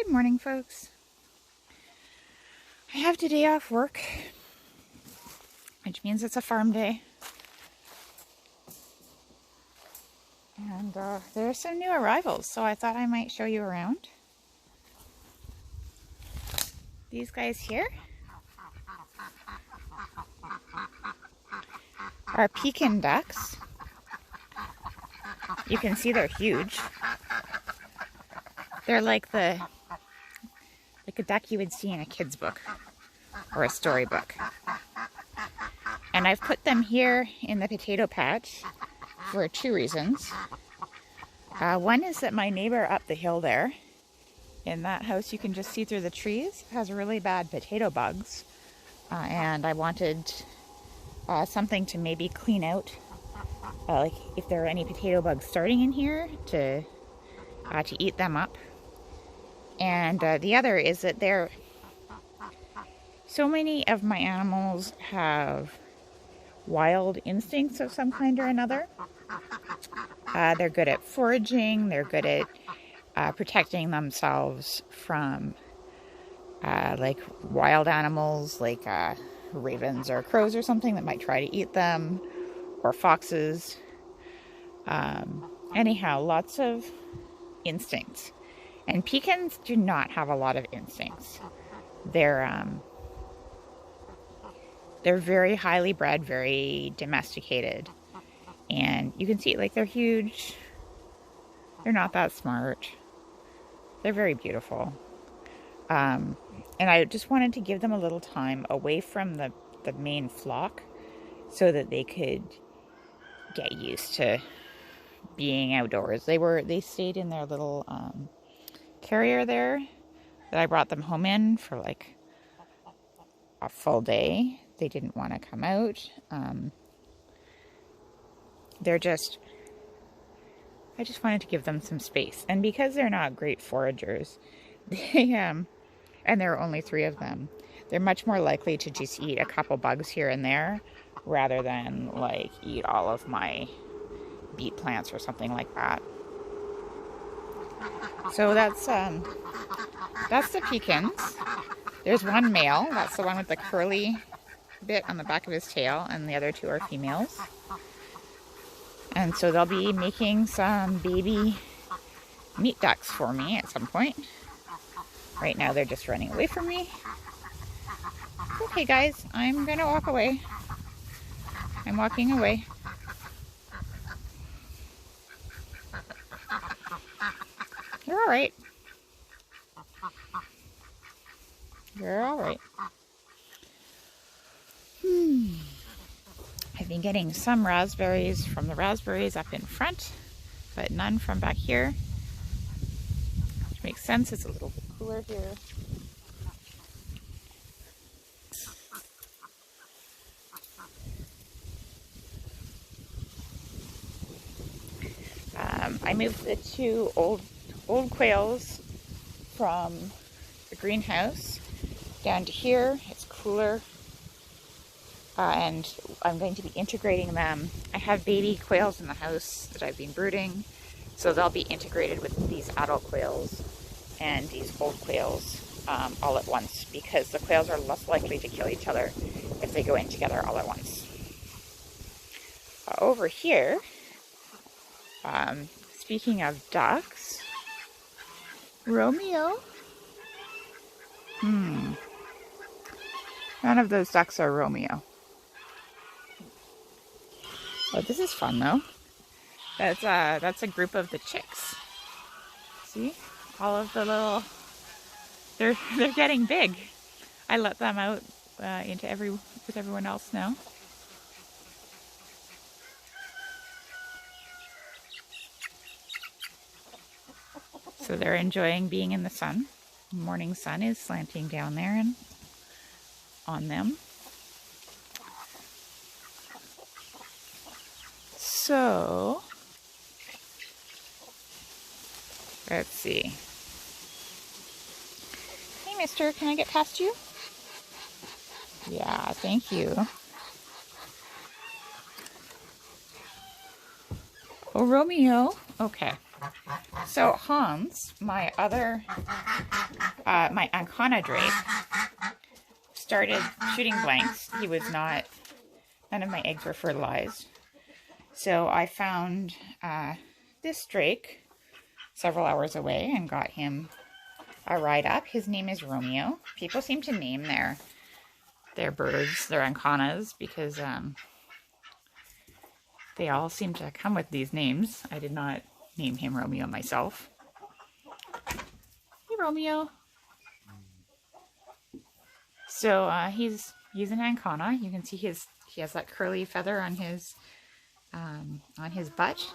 Good morning, folks. I have today off work, which means it's a farm day. And there are some new arrivals, so I thought I might show you around. These guys here are Pekin ducks. You can see they're huge. They're like a duck you would see in a kid's book or a storybook. And I've put them here in the potato patch for two reasons. One is that my neighbor up the hill there, in that house you can just see through the trees, has really bad potato bugs. And I wanted something to maybe clean out, like if there are any potato bugs starting in here, to eat them up. And the other is that so many of my animals have wild instincts of some kind or another. They're good at foraging, they're good at protecting themselves from like wild animals like ravens or crows or something that might try to eat them, or foxes. Anyhow, lots of instincts. And pecans do not have a lot of instincts. They're very highly bred, very domesticated. And you can see, like, they're huge. They're not that smart. They're very beautiful. And I just wanted to give them a little time away from the main flock so that they could get used to being outdoors. They stayed in their little carrier there that I brought them home in for like a full day. They didn't want to come out. I just wanted to give them some space. And because they're not great foragers, and there are only 3 of them, they're much more likely to just eat a couple bugs here and there rather than like eat all of my beet plants or something like that. So that's the pecans. There's one male, that's the one with the curly bit on the back of his tail, and the other 2 are females. And so they'll be making some baby meat ducks for me at some point. Right now they're just running away from me. Okay guys, I'm gonna walk away. I'm walking away. You're all right. You're all right. I've been getting some raspberries from the raspberries up in front, but none from back here. Which makes sense, it's a little bit cooler here. I moved the 2 old quails from the greenhouse down to here. It's cooler, and I'm going to be integrating them. I have baby quails in the house that I've been brooding, so they'll be integrated with these adult quails and these old quails all at once, because the quails are less likely to kill each other if they go in together all at once. Over here, speaking of ducks, Romeo. None of those ducks are Romeo. Oh, this is fun though. That's a group of the chicks. See? All of the little, they're getting big. I let them out with everyone else now. So they're enjoying being in the sun. The morning sun is slanting down there and on them. So, let's see. Hey mister, can I get past you? Yeah, thank you. Oh, Romeo. Okay. So Hans, my other, my Ancona drake, started shooting blanks. He was not, none of my eggs were fertilized. So I found this drake several hours away and got him a ride up. His name is Romeo. People seem to name their birds, their Anconas, because they all seem to come with these names. I did not name him Romeo myself. Hey, Romeo. So he's an Ancona. You can see he has that curly feather on his butt,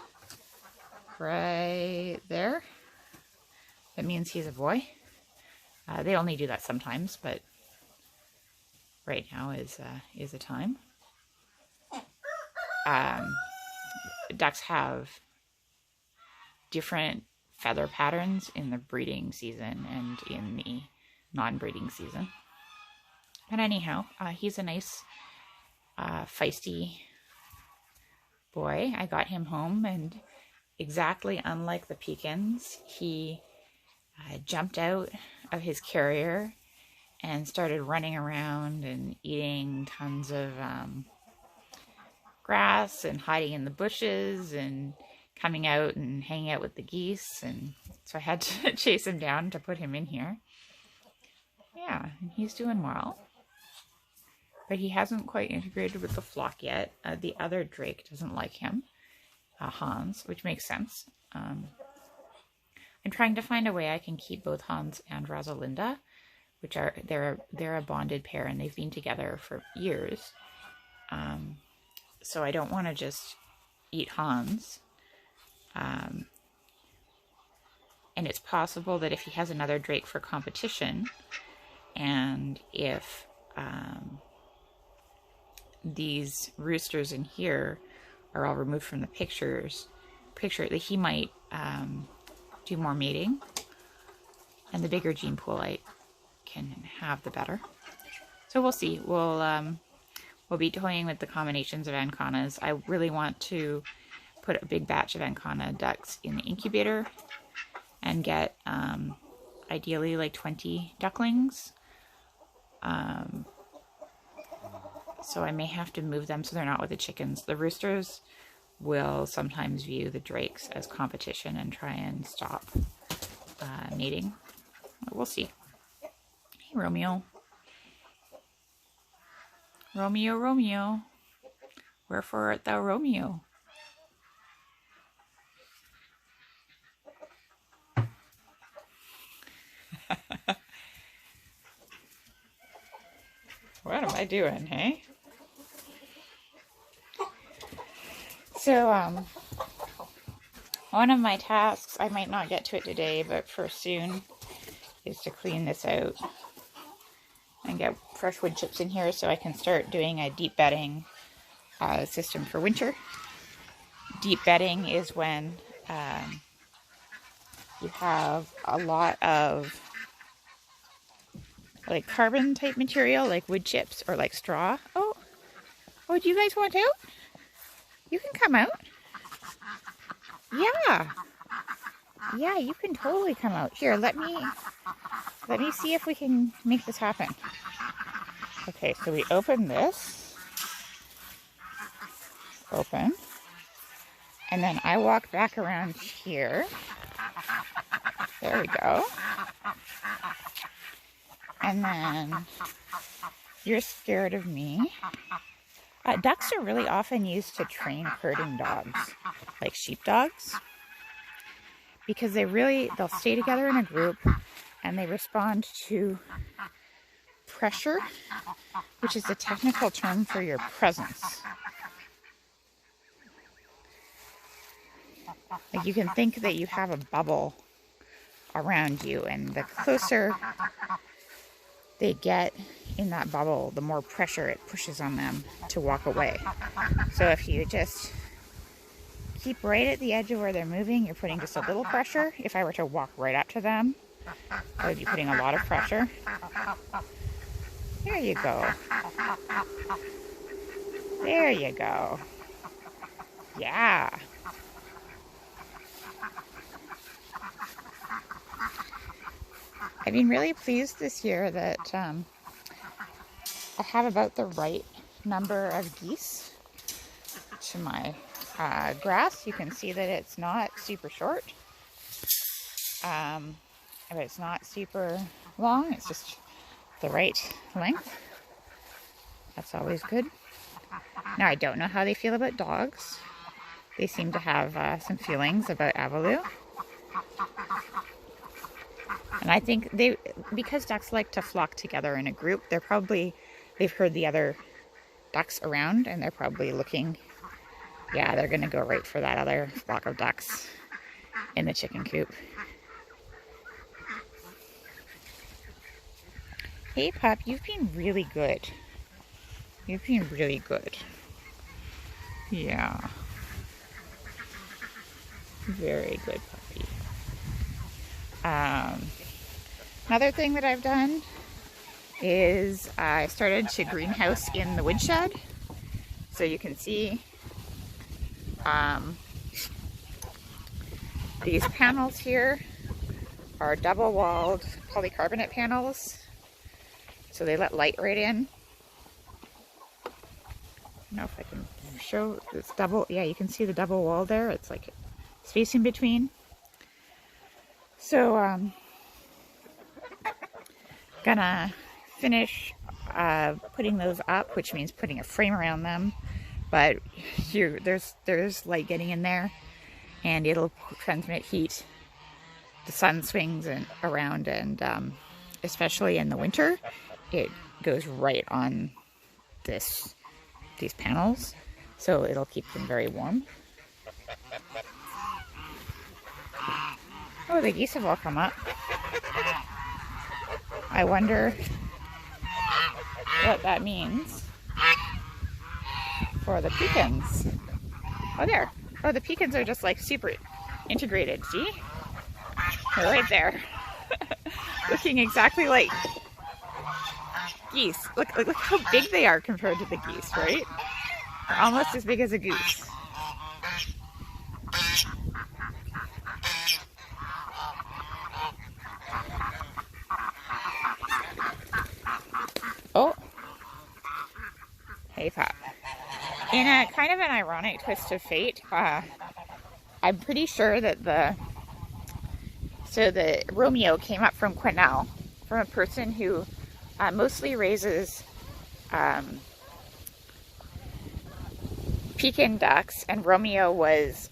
right there. That means he's a boy. They only do that sometimes, but right now is a time. Ducks have different feather patterns in the breeding season and in the non-breeding season. But anyhow, he's a nice, feisty boy. I got him home, and exactly unlike the Pekins, he jumped out of his carrier and started running around and eating tons of grass and hiding in the bushes and coming out and hanging out with the geese. And so I had to chase him down to put him in here. Yeah, and he's doing well. But he hasn't quite integrated with the flock yet. The other drake doesn't like him, Hans, which makes sense. I'm trying to find a way I can keep both Hans and Rosalinda, which they're a bonded pair and they've been together for years. So I don't want to just eat Hans. And it's possible that if he has another drake for competition, and if these roosters in here are all removed from the picture that he might do more mating, and the bigger gene pool I can have, the better. So we'll see. We'll be toying with the combinations of Anconas. I really want to put a big batch of Ancona ducks in the incubator and get ideally like 20 ducklings. So I may have to move them so they're not with the chickens. The roosters will sometimes view the drakes as competition and try and stop mating. We'll see. Hey, Romeo. Romeo, Romeo. Wherefore art thou Romeo? What am I doing, hey? So, one of my tasks, I might not get to it today, but for soon, is to clean this out and get fresh wood chips in here so I can start doing a deep bedding system for winter. Deep bedding is when you have a lot of like carbon type material, like wood chips or like straw. Oh, do you guys want out? You can come out. Yeah, you can totally come out. Here, let me see if we can make this happen. Okay, so we open this. Open. And then I walk back around here. There we go. And then you're scared of me. Ducks are really often used to train herding dogs, like sheepdogs, because they'll stay together in a group and they respond to pressure, which is the technical term for your presence. Like you can think that you have a bubble around you, and the closer they get in that bubble, the more pressure it pushes on them to walk away. So if you just keep right at the edge of where they're moving, you're putting just a little pressure. If I were to walk right up to them, I would be putting a lot of pressure. There you go. There you go. Yeah. I've been really pleased this year that I have about the right number of geese to my grass. You can see that it's not super short, but it's not super long. It's just the right length. That's always good. Now, I don't know how they feel about dogs. They seem to have some feelings about Avalou. And I think because ducks like to flock together in a group, they've heard the other ducks around and they're probably looking, yeah, they're gonna go right for that other flock of ducks in the chicken coop. Hey pup, you've been really good. You've been really good. Yeah. Very good puppy. Another thing that I've done is I started to greenhouse in the woodshed. So you can see these panels here are double-walled polycarbonate panels. So they let light right in. I don't know if I can show this double, yeah, you can see the double wall there. It's like space in between. So gonna finish putting those up, which means putting a frame around them. But there's light getting in there, and it'll transmit heat. The sun swings around, and especially in the winter, it goes right on these panels, so it'll keep them very warm. Oh, the geese have all come up. I wonder what that means for the pecans. Oh, there. Oh, the pecans are just like super integrated. See? They're right there. Looking exactly like geese. Look how big they are compared to the geese, right? They're almost as big as a goose. Oh. Hey, Pop. In a kind of an ironic twist of fate, I'm pretty sure that the Romeo came up from Quesnel, from a person who mostly raises Pekin ducks, and Romeo was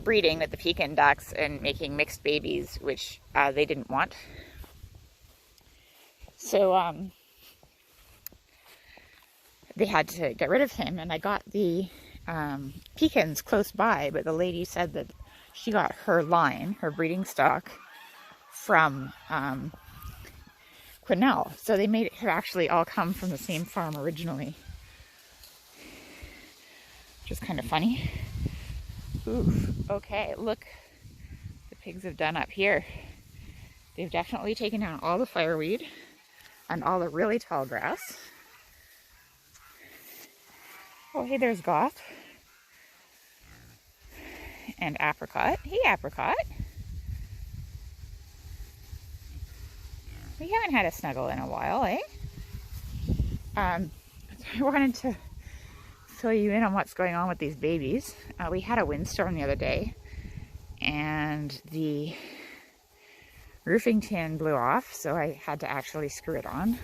breeding with the Pekin ducks and making mixed babies, which they didn't want. So they had to get rid of him, and I got the Pekins close by, but the lady said that she got her line, her breeding stock, from Quesnel. So they made it actually all come from the same farm originally, which is kind of funny. Oof. Okay, look, the pigs have done up here. They've definitely taken down all the fireweed and all the really tall grass. Oh, hey, there's Goth and Apricot. Hey, Apricot. We haven't had a snuggle in a while, eh? I wanted to fill you in on what's going on with these babies. We had a windstorm the other day, and the roofing tin blew off, so I had to actually screw it on.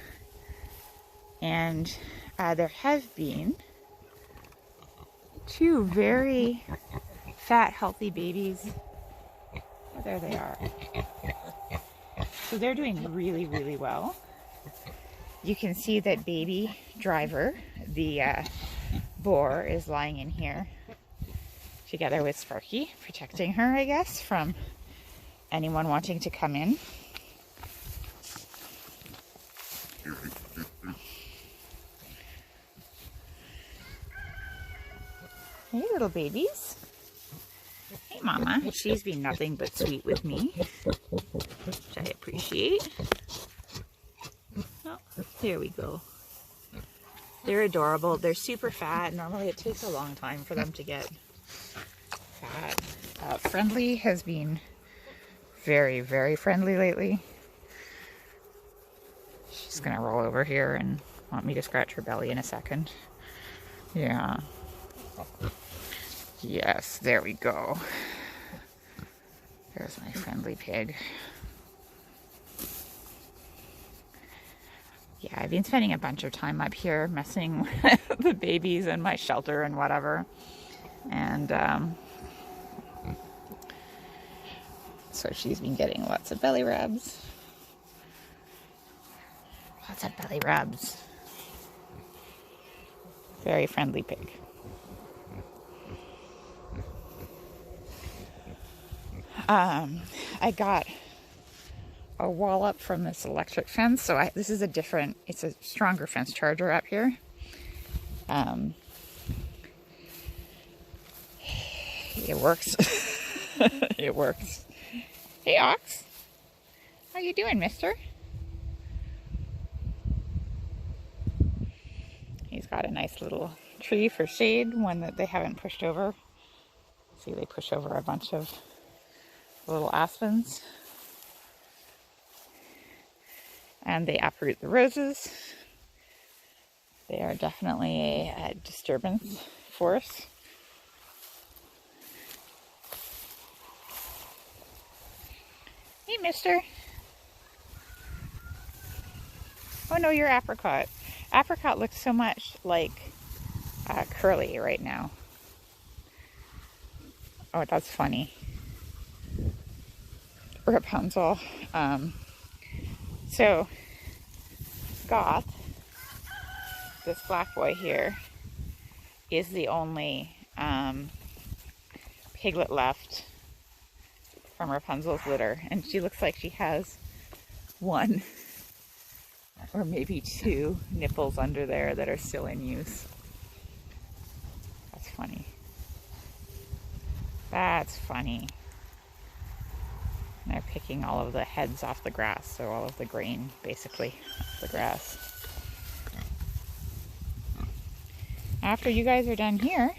And there have been 2 very fat, healthy babies. Oh, there they are. So they're doing really, really well. You can see that baby Driver, the boar, is lying in here together with Sparky, protecting her, I guess, from anyone wanting to come in. Hey, little babies. Hey, Mama. She's been nothing but sweet with me, which I appreciate. Oh, there we go. They're adorable. They're super fat. Normally it takes a long time for them to get fat. Friendly has been very, very friendly lately. She's gonna roll over here and want me to scratch her belly in a second. Yeah. Yes, there we go. There's my friendly pig. Yeah, I've been spending a bunch of time up here messing with the babies and my shelter and whatever. And so she's been getting lots of belly rubs. Lots of belly rubs. Very friendly pig. I got a wall up from this electric fence, so this is it's a stronger fence charger up here. It works. It works. Hey, Ox. How you doing, mister? He's got a nice little tree for shade, one that they haven't pushed over. See, they push over a bunch of little aspens. And they uproot the roses. They are definitely a disturbance force. Hey, mister. Oh no, you're Apricot. Apricot looks so much like Curly right now. Oh, that's funny. Rapunzel. So, Goth, this black boy here, is the only piglet left from Rapunzel's litter. And she looks like she has one or maybe two nipples under there that are still in use. That's funny. That's funny. And they're picking all of the heads off the grass, so all of the grain, basically, off the grass. After you guys are done here,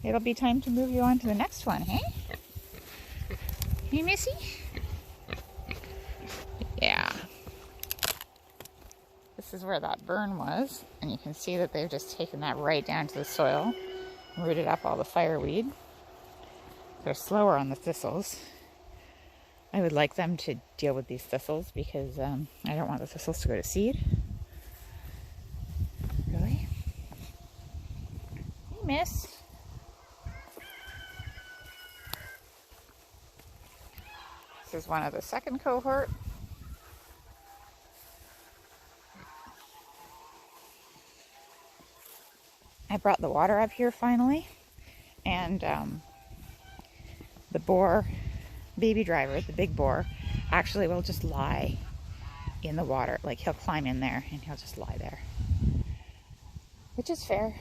it'll be time to move you on to the next one, hey? Hey, Missy? Yeah. This is where that burn was, and you can see that they've just taken that right down to the soil, rooted up all the fireweed. They're slower on the thistles. I would like them to deal with these thistles because I don't want the thistles to go to seed. Really? Hey, miss. This is one of the second cohort. I brought the water up here finally, and the boar baby driver, the big boar, actually will just lie in the water. Like, he'll climb in there and he'll just lie there, which is fair.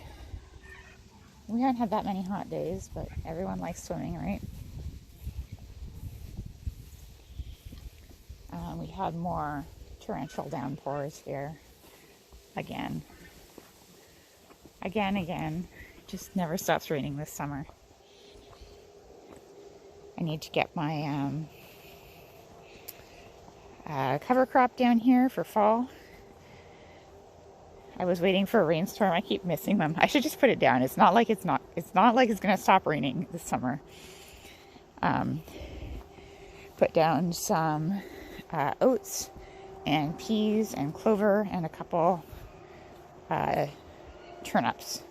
We haven't had that many hot days, but everyone likes swimming, right? We had more torrential downpours here again. Again. Just never stops raining this summer. I need to get my cover crop down here for fall. I was waiting for a rainstorm. I keep missing them. I should just put it down. It's not like it's going to stop raining this summer. Put down some oats and peas and clover and a couple turnips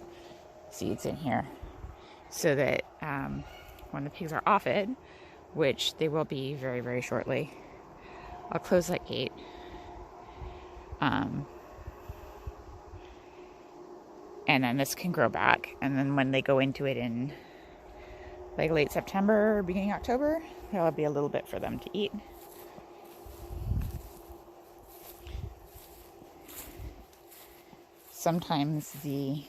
seeds in here, so that when the pigs are off it, which they will be very, very shortly, I'll close that gate. And then this can grow back, and then when they go into it in like late September or beginning October, there'll be a little bit for them to eat. Sometimes the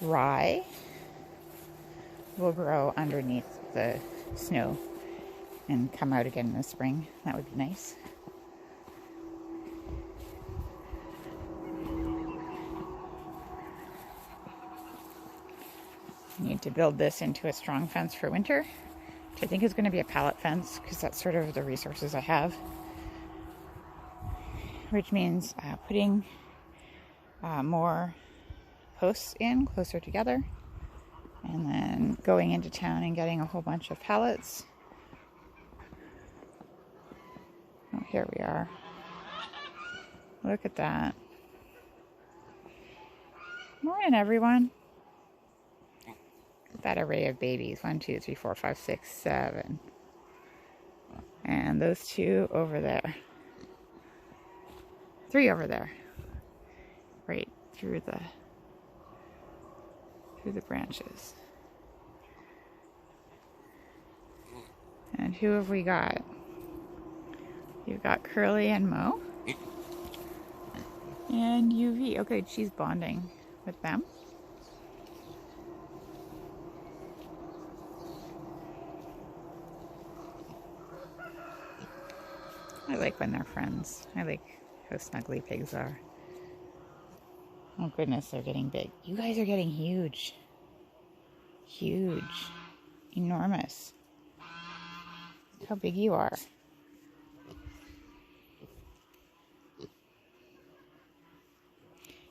rye will grow underneath the snow and come out again in the spring. That would be nice. Need to build this into a strong fence for winter, which I think is going to be a pallet fence, because that's sort of the resources I have. which means putting more posts in closer together, and then going into town and getting a whole bunch of pallets. Oh, here we are. Look at that. Morning, everyone. That array of babies. 1, 2, 3, 4, 5, 6, 7. And those 2 over there. 3 over there. Right through the branches. And who have we got? You've got Curly and Mo. And UV. Okay, she's bonding with them. I like when they're friends. I like how snuggly pigs are. Oh goodness, they're getting big. You guys are getting huge. Huge. Enormous. Look how big you are.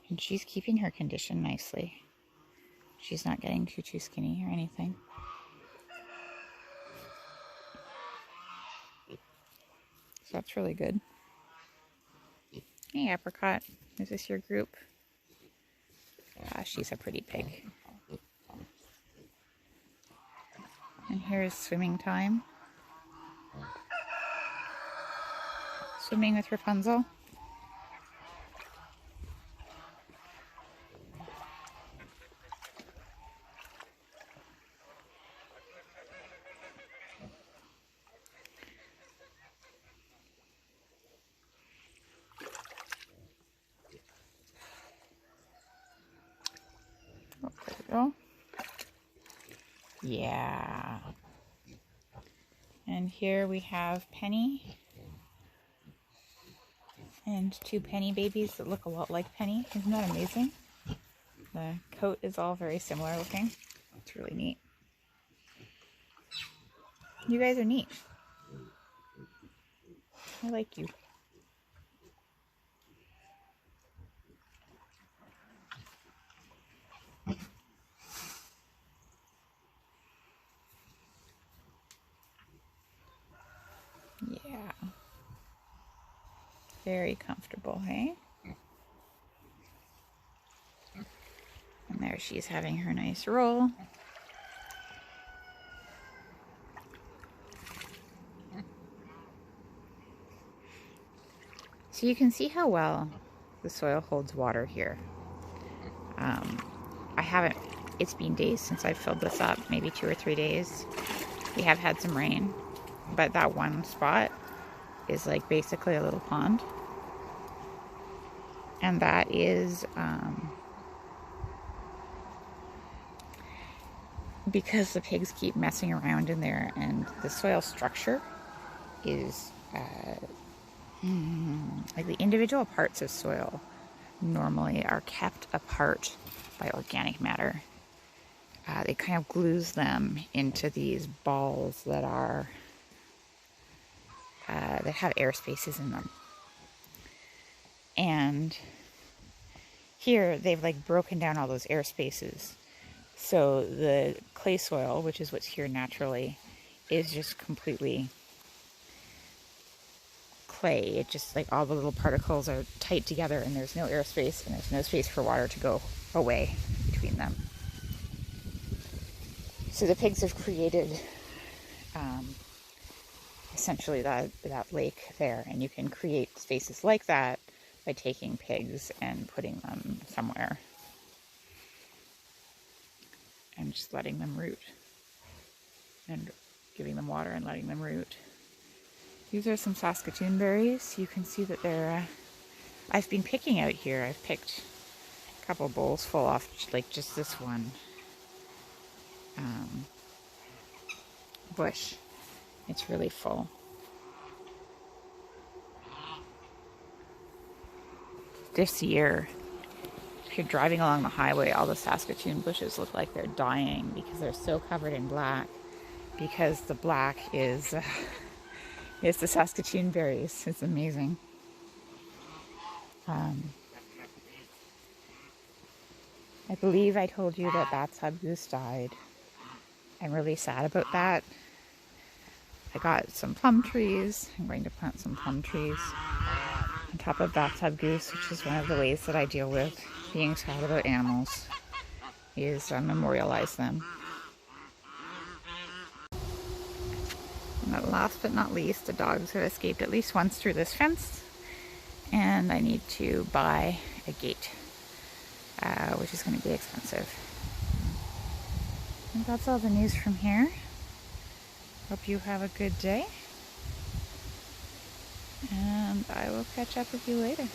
And she's keeping her condition nicely. She's not getting too skinny or anything. So that's really good. Hey, Apricot. Is this your group? Ah, she's a pretty pig. And here's swimming time. Swimming with Rapunzel. Oh, there we go. Yeah. And here we have Penny. And 2 Penny babies that look a lot like Penny. Isn't that amazing? The coat is all very similar looking. It's really neat. You guys are neat. I like you. Yeah. Very comfortable, hey? And there she's having her nice roll. So you can see how well the soil holds water here. It's been days since I've filled this up, maybe 2 or 3 days. We have had some rain, but that one spot is like basically a little pond. And that is because the pigs keep messing around in there, and the soil structure is like the individual parts of soil normally are kept apart by organic matter. It kind of glues them into these balls that are that have air spaces in them. And here they've like broken down all those air spaces. So the clay soil, which is what's here naturally, is just completely clay. It just like all the little particles are tight together, and there's no air space, and there's no space for water to go away between them. So the pigs have created essentially that lake there, and you can create spaces like that by taking pigs and putting them somewhere and just letting them root and giving them water and letting them root. These are some Saskatoon berries. You can see that they're I've been picking out here. I've picked a couple bowls full off, like just this one bush. It's really full. This year, if you're driving along the highway, all the Saskatoon bushes look like they're dying because they're so covered in black. Because the black is the Saskatoon berries. It's amazing. I believe I told you that bathtub goose died. I'm really sad about that. I got some plum trees. I'm going to plant some plum trees on top of bathtub goose, which is one of the ways that I deal with being sad about animals, is memorialize them. And last but not least, the dogs have escaped at least once through this fence, and I need to buy a gate, which is going to be expensive. And that's all the news from here. Hope you have a good day, and I will catch up with you later.